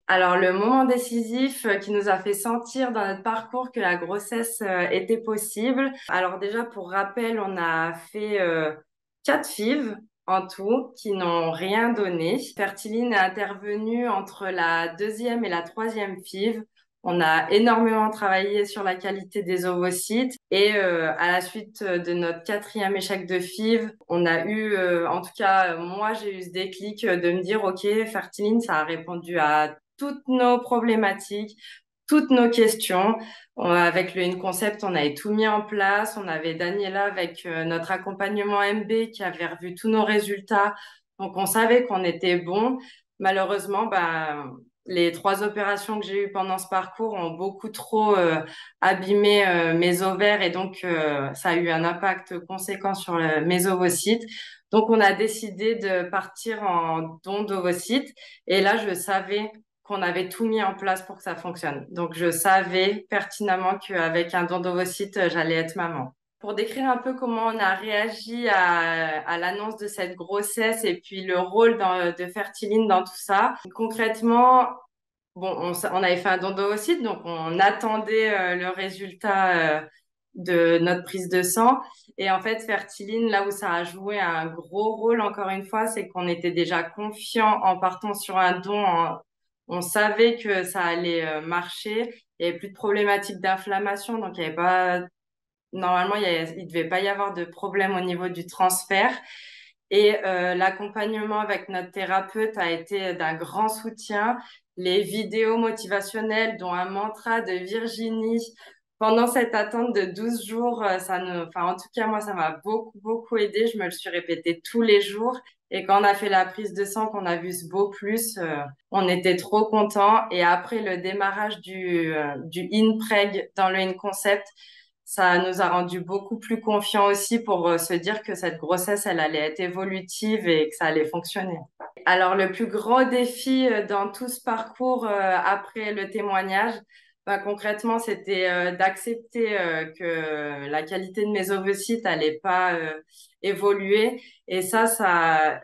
Alors, le moment décisif qui nous a fait sentir dans notre parcours que la grossesse était possible. Alors déjà, pour rappel, on a fait 4 FIV en tout qui n'ont rien donné. Fertiline est intervenue entre la deuxième et la troisième FIV. On a énormément travaillé sur la qualité des ovocytes et à la suite de notre quatrième échec de FIV, on a eu, en tout cas, moi j'ai eu ce déclic de me dire, ok, Fertiline, ça a répondu à toutes nos problématiques, toutes nos questions. Avec le InConcept, on avait tout mis en place. On avait Daniela avec notre accompagnement MB qui avait revu tous nos résultats. Donc, on savait qu'on était bon. Malheureusement, les 3 opérations que j'ai eues pendant ce parcours ont beaucoup trop abîmé mes ovaires et donc ça a eu un impact conséquent sur mes ovocytes. Donc, on a décidé de partir en don d'ovocytes. Et là, je savais qu'on avait tout mis en place pour que ça fonctionne. Donc, je savais pertinemment qu'avec un don d'ovocytes, j'allais être maman. Pour décrire un peu comment on a réagi à l'annonce de cette grossesse et puis le rôle de Fertiline dans tout ça, concrètement, bon, on avait fait un don d'ovocytes, donc on attendait le résultat de notre prise de sang. Et en fait, Fertiline, là où ça a joué un gros rôle, encore une fois, c'est qu'on était déjà confiant en partant sur un don. On savait que ça allait marcher. Il n'y avait plus de problématique d'inflammation, donc il y avait pas, normalement, il devait pas y avoir de problème au niveau du transfert. Et l'accompagnement avec notre thérapeute a été d'un grand soutien. Les vidéos motivationnelles, dont un mantra de Virginie pendant cette attente de 12 jours, enfin, en tout cas, moi, ça m'a beaucoup, beaucoup aidé. Je me le suis répété tous les jours. Et quand on a fait la prise de sang, qu'on a vu ce beau plus, on était trop contents. Et après le démarrage du InPreg dans le InConcept, ça nous a rendu beaucoup plus confiants aussi pour se dire que cette grossesse, elle allait être évolutive et que ça allait fonctionner. Alors, le plus gros défi dans tout ce parcours après le témoignage, concrètement, c'était d'accepter que la qualité de mes ovocytes allait pas évoluer. Et ça,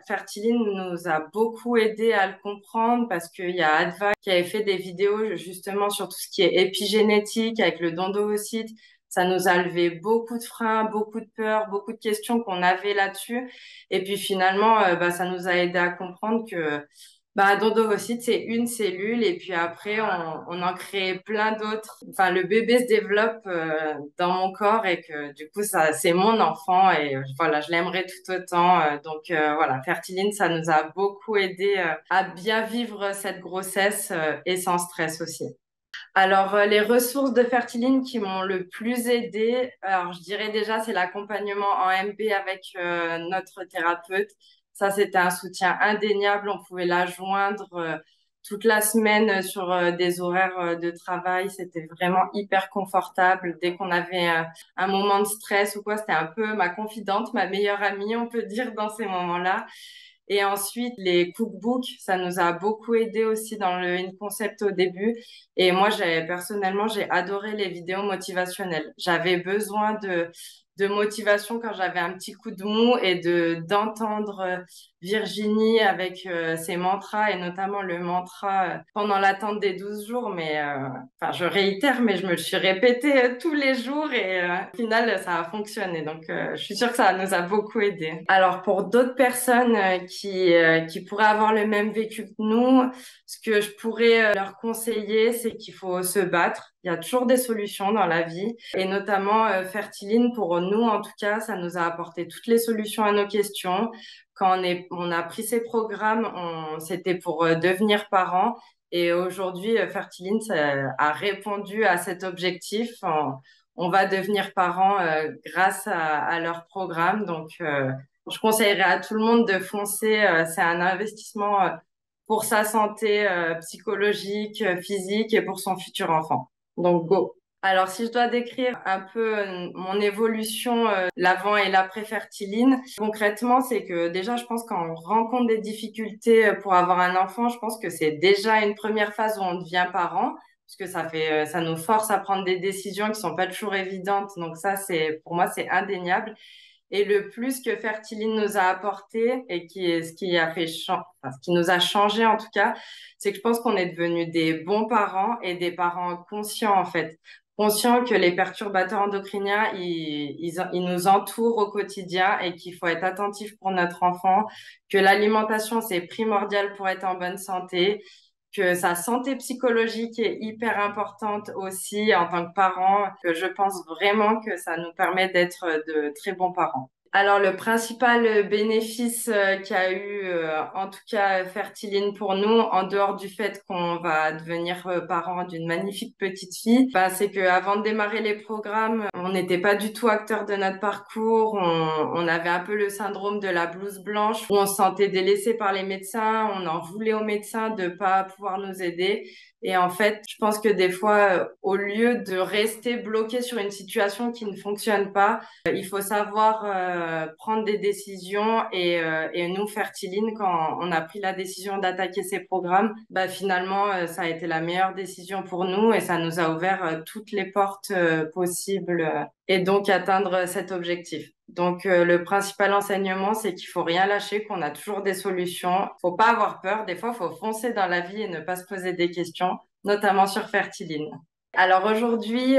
Fertiline nous a beaucoup aidé à le comprendre parce qu'il y a Adva qui avait fait des vidéos justement sur tout ce qui est épigénétique avec le don d'ovocytes. Ça nous a levé beaucoup de freins, beaucoup de peurs, beaucoup de questions qu'on avait là-dessus. Et puis finalement, ça nous a aidé à comprendre que Dondovocyte, c'est une cellule et puis après, on en crée plein d'autres. Enfin, le bébé se développe dans mon corps et que du coup, ça, c'est mon enfant et voilà, je l'aimerais tout autant. Donc voilà, Fertiline, ça nous a beaucoup aidé à bien vivre cette grossesse et sans stress aussi. Alors, les ressources de Fertiline qui m'ont le plus aidé, alors je dirais déjà, c'est l'accompagnement en MB avec notre thérapeute. Ça, c'était un soutien indéniable. On pouvait la joindre toute la semaine sur des horaires de travail. C'était vraiment hyper confortable. Dès qu'on avait un moment de stress ou quoi, c'était un peu ma confidente, ma meilleure amie, on peut dire, dans ces moments-là. Et ensuite, les cookbooks, ça nous a beaucoup aidé aussi dans le InConcept au début. Et moi, personnellement, j'ai adoré les vidéos motivationnelles. J'avais besoin de motivation quand j'avais un petit coup de mou et d'entendre Virginie avec ses mantras et notamment le mantra pendant l'attente des 12 jours. Mais enfin, je réitère, mais je me le suis répété tous les jours et au final, ça a fonctionné. Donc, je suis sûre que ça nous a beaucoup aidé. Alors, pour d'autres personnes qui pourraient avoir le même vécu que nous, ce que je pourrais leur conseiller, c'est qu'il faut se battre. Il y a toujours des solutions dans la vie et notamment Fertiline, pour nous en tout cas, ça nous a apporté toutes les solutions à nos questions. Quand on a pris ces programmes, c'était pour devenir parents et aujourd'hui, Fertiline a répondu à cet objectif. On va devenir parents grâce à leur programme. Donc, je conseillerais à tout le monde de foncer. C'est un investissement pour sa santé psychologique, physique et pour son futur enfant. Donc, go. Alors, si je dois décrire un peu mon évolution, l'avant et l'après fertiline, concrètement, c'est que déjà, je pense quand on rencontre des difficultés pour avoir un enfant, je pense que c'est déjà une première phase où on devient parent, parce que ça nous force à prendre des décisions qui sont pas toujours évidentes. Donc ça, pour moi, c'est indéniable. Et le plus que Fertiline nous a apporté et qui est ce qui a fait ce qui nous a changé en tout cas, c'est que je pense qu'on est devenus des bons parents et des parents conscients en fait. Conscients que les perturbateurs endocriniens, ils nous entourent au quotidien et qu'il faut être attentif pour notre enfant, que l'alimentation, c'est primordial pour être en bonne santé, que sa santé psychologique est hyper importante aussi en tant que parent, que je pense vraiment que ça nous permet d'être de très bons parents. Alors, le principal bénéfice qu'a eu, en tout cas, Fertiline pour nous, en dehors du fait qu'on va devenir parent d'une magnifique petite fille, bah, c'est que avant de démarrer les programmes, on n'était pas du tout acteur de notre parcours. On avait un peu le syndrome de la blouse blanche, où on se sentait délaissé par les médecins. On en voulait aux médecins de pas pouvoir nous aider. Et en fait, je pense que des fois, au lieu de rester bloqué sur une situation qui ne fonctionne pas, il faut savoir prendre des décisions et nous, Fertiline, quand on a pris la décision d'attaquer ces programmes, bah, finalement, ça a été la meilleure décision pour nous et ça nous a ouvert toutes les portes possibles et donc atteindre cet objectif. Donc, le principal enseignement, c'est qu'il faut rien lâcher, qu'on a toujours des solutions. Faut pas avoir peur. Des fois, faut foncer dans la vie et ne pas se poser des questions, notamment sur Fertiline. Alors aujourd'hui,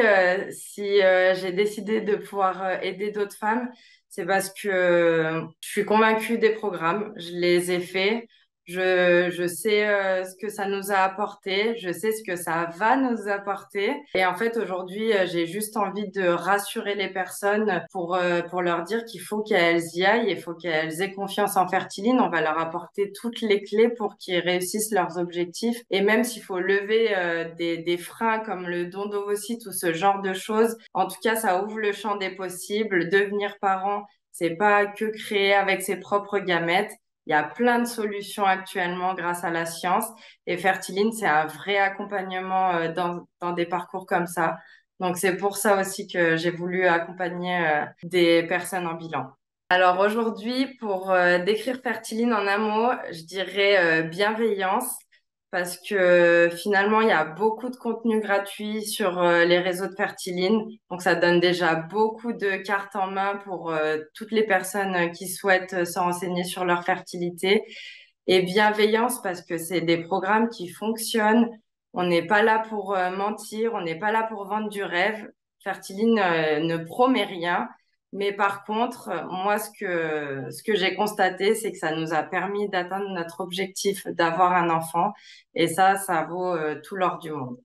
si j'ai décidé de pouvoir aider d'autres femmes, c'est parce que je suis convaincue des programmes, je les ai faits, je sais ce que ça nous a apporté, je sais ce que ça va nous apporter. Et en fait, aujourd'hui, j'ai juste envie de rassurer les personnes pour leur dire qu'il faut qu'elles y aillent, il faut qu'elles aient confiance en Fertiline. On va leur apporter toutes les clés pour qu'ils réussissent leurs objectifs. Et même s'il faut lever des freins comme le don d'ovocytes ou ce genre de choses, en tout cas, ça ouvre le champ des possibles. Devenir parent, c'est pas que créer avec ses propres gamètes. Il y a plein de solutions actuellement grâce à la science et Fertiline, c'est un vrai accompagnement dans des parcours comme ça. Donc c'est pour ça aussi que j'ai voulu accompagner des personnes en bilan. Alors aujourd'hui, pour décrire Fertiline en un mot, je dirais bienveillance, parce que finalement, il y a beaucoup de contenu gratuit sur les réseaux de Fertiline. Donc ça donne déjà beaucoup de cartes en main pour toutes les personnes qui souhaitent se renseigner sur leur fertilité. Et bienveillance, parce que c'est des programmes qui fonctionnent. On n'est pas là pour mentir, on n'est pas là pour vendre du rêve. Fertiline ne promet rien. Mais par contre, moi, ce que j'ai constaté, c'est que ça nous a permis d'atteindre notre objectif d'avoir un enfant. Et ça vaut tout l'or du monde.